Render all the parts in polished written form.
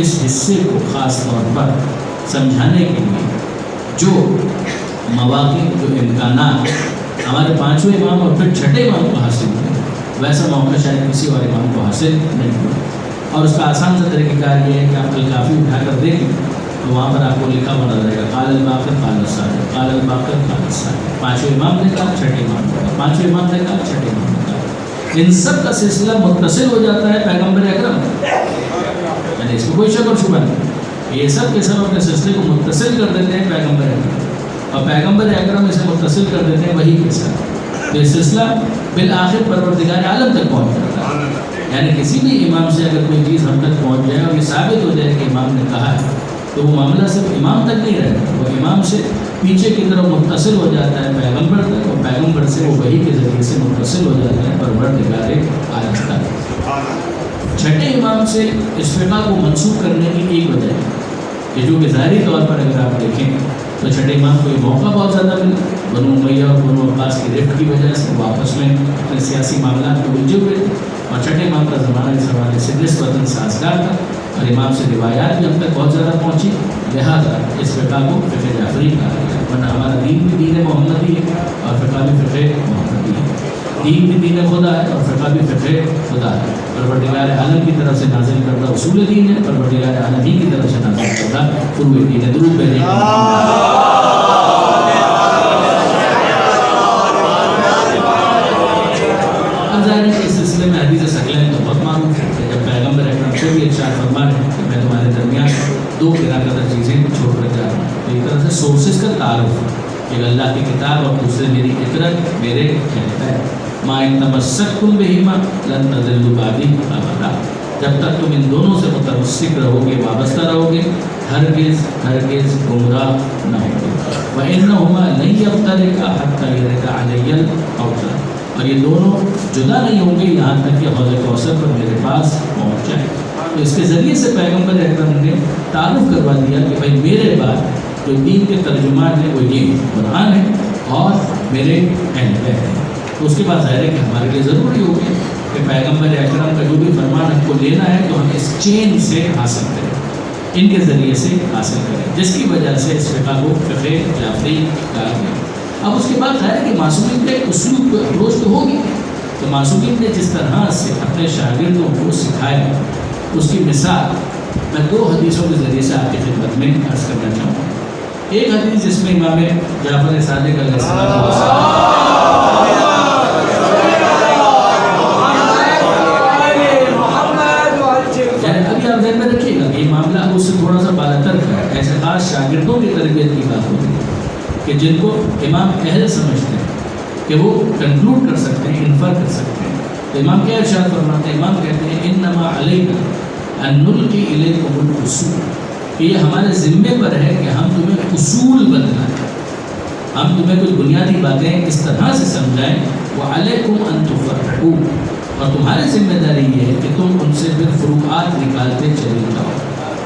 اس حصے کو خاص طور پر سمجھانے کے لیے جو مواقع، جو امکانات ہمارے پانچویں امام اور پھر چھٹے امام کو حاصل ہوئے، ویسا موقع شاید کسی اور امام کو حاصل نہیں ہوا۔ اور اس کا آسان سا طریقہ کار یہ ہے کہ آپ الکافی اٹھا کر دیکھیں تو وہاں پر آپ کو لکھا ہوا نظر آئے گا قال الباقر قال الصادق، قال الباقر قال الصادق۔ پانچویں امام نے کہا، چھٹے امام نے کہا، پانچویں امام نے کہا، چھٹے امام نے کہا۔ ان سب کا سلسلہ متصل ہو جاتا ہے پیغمبر اکرم، یعنی اس میں کوئی شک اور شبہ نہیں، یہ سب کے سب اپنے سلسلے کو متصل کر دیتے ہیں پیغمبر اکرم، اور پیغمبر اکرم اسے متصل کر دیتے ہیں وحی کے ساتھ۔ یہ سلسلہ بالآخر پروردگار عالم تک پہنچ جاتا ہے، یعنی کسی بھی امام سے اگر کوئی چیز ہم تک پہنچ جائے اور یہ ثابت ہو جائے کہ امام نے کہا ہے تو وہ معاملہ صرف امام تک نہیں رہتا، وہ امام سے پیچھے کی طرف متصل ہو جاتا ہے پیغمبر تک، اور پیغمبر سے وہ وحی کے ذریعے سے متصل ہو جاتا ہے پروردگار عالم تک۔ چھٹے امام سے اس فقہ کو منسوخ کرنے کی ایک وجہ ہے کہ جو کہ ظاہری طور پر اگر آپ دیکھیں تو چھٹے امام کو یہ موقع بہت زیادہ ملا، بنو امیہ اور بنو عباس کی رفت کی وجہ سے وہ آپس میں اپنے سیاسی معاملات کو الجھے ہوئے تھے، اور چھٹے امام کا زمانہ اس حوالے سے نسبتاً سازگار تھا، اور امام سے روایات بھی ہم تک بہت زیادہ پہنچی، لہٰذا اس فقہ کو فقہ جعفری کہا گیا۔ ورنہ ہمارا دین بھی دین محمدی ہے اور فقہ بھی فقہ محمدی ہے، دین بھی دین خدا ہے اور فقہ بھی فقہ خدا ہے۔ پروردگار عالم کی طرف سے نازل کردہ اصول دین ہے، پروردگار عالم ہی کی طرف سے نازل کردہ فروع دین ہے۔ درود بھیجیں۔ اب ظاہر ہے کہ اس سلسلے میں حدیث ثقلین تو بہت معروف ہے کہ جب پیغمبر اکرم سے بھی ارشاد فرما رہے ہیں کہ میں تمہارے درمیان دو گرا قدر چیزیں چھوڑ کر جا رہا ہوں، تو ایک طرح سے سورسز کا تعارف ہے، ایک اللہ کی کتاب اور دوسرے میری اطرت، میرے کہتا ہے ما ان تمسکتم بہما لن تضلوا بعدی ابدا، جب تک تم ان دونوں سے متمسک رہو گے، وابستہ رہو گے، ہرگز ہرگز گمراہ نہ ہوگے۔ وَإِنَّهُمَا لَن يَفْتَرِقَا حَتَّى يَرِدَ عَلَيَّ الْحَوْضَ، اور یہ دونوں جدا نہیں ہوں گے یہاں تک کہ حوض کوثر پر میرے پاس پہنچ جائے۔ تو اس کے ذریعے سے پیغمبر اکرم نے تعارف کروا دیا کہ بھائی میرے بعد جو دین کے ترجمان ہیں وہ یہ قرآن ہے اور میرے اہل بیت ہیں۔ تو اس کے بعد ظاہر ہے کہ ہمارے لیے ضروری ہو گیا کہ پیغمبر اکرم کا جو بھی فرمان ہم کو لینا ہے تو ہم اس چین سے حاصل کریں، ان کے ذریعے سے حاصل کریں، جس کی وجہ سے اس فقہ کو فقہ جعفری کہا گیا۔ اب اس کے بعد ظاہر ہے کہ معصومین کے اسلوب روز تو ہوگی، تو معصومین نے جس طرح سے اپنے شاگردوں کو سکھایا اس کی مثال میں دو حدیثوں کے ذریعے سے آپ کی خدمت میں عرض کرنا چاہوں گا۔ ایک حدیث جس میں امام جعفر صادق علیہ السلام ابھی آپ ذہن میں رکھیے گا کہ یہ معاملہ اب اس سے تھوڑا سا بالاتر ہے، ایسے خاص شاگردوں کی تربیت کی بات ہوتی ہے کہ جن کو امام اہل سمجھتے ہیں کہ وہ کنکلوڈ کر سکتے ہیں، انفر کر سکتے ہیں۔ تو امام کیا ارشاد فرماتے ہیں؟ امام کہتے ہیں انما علینا ان نلقی الیکم الاصول، کہ یہ ہمارے ذمے پر ہے کہ ہم تمہیں اصول بتلائیں، ہم تمہیں کچھ بنیادی باتیں اس طرح سے سمجھائیں، وعلیکم ان تفرعوا، اور تمہاری ذمہ داری یہ ہے کہ تم ان سے پھر فروعات نکالتے چلے جاؤ،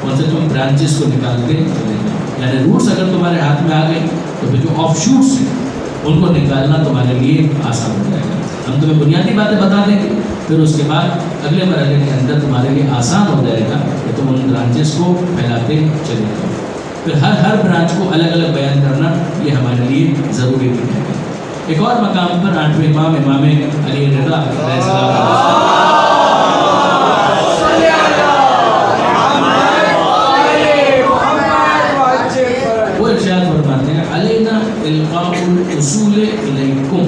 ان سے تم برانچز کو نکالتے چلے جاؤ، یعنی روٹس اگر تمہارے ہاتھ میں آ گئے تو پھر جو آف شوٹس ہیں ان کو نکالنا تمہارے لیے آسان ہو جائے گا۔ ہم تمہیں بنیادی باتیں بتا دیں گے، پھر اس کے بعد اگلے مرحلے کے اندر تمہارے لیے آسان ہو جائے گا کہ تم ان برانچز کو پھیلاتے چلے جاؤ۔ پھر ہر برانچ کو الگ الگ بیان کرنا یہ ہمارے لیے ضروری بھی ہے۔ ایک اور مقام پر آٹھویں امام امام علی رضا علیہ السلام وہ ارشاد فرماتے ہیں علینا القاء الاصول الیکم،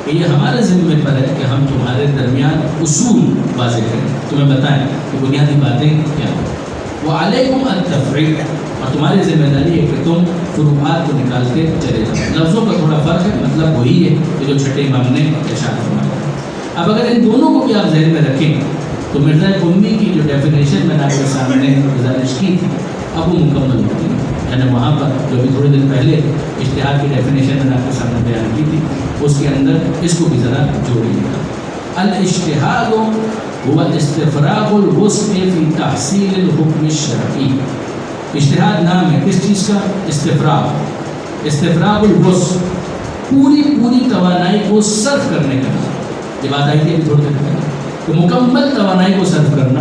کہ یہ ہمارے ذمے پر ہے کہ ہم تمہارے درمیان اصول واضح کریں، تمہیں بتائیں کہ بنیادی باتیں کیا ہیں۔ وعلیکم التفریع، اور تمہاری ذمہ داری ہے کہ تم فروعات کو نکالتے چلے جاؤ۔ لفظوں کا تھوڑا فرق ہے، مطلب وہی ہے کہ جو چھٹے امام نے ارشاد فرمایا۔ اب اگر ان دونوں کو بھی آپ ذہن میں رکھیں تو مرزا قمی کی جو ڈیفینیشن میں نے آپ کے سامنے گزارش کی تھی اب وہ مکمل ہوتی ہے، یعنی وہاں پر جو بھی تھوڑے دن پہلے اجتہاد کی ڈیفینیشن میں نے آپ کے سامنے بیان کی تھی اس کے اندر اس کو بھی ذرا جوڑیے گا۔ الاجتہاد هو استفراغ الوسع فی تحصیل الحکم الشرعی، اجتہاد نام ہے کس چیز کا؟ استفراغ الوسع، پوری توانائی کو صرف کرنے کا نام۔ یہ بات آئی تھی تھوڑی دیر پہلے کہ مکمل توانائی کو صرف کرنا،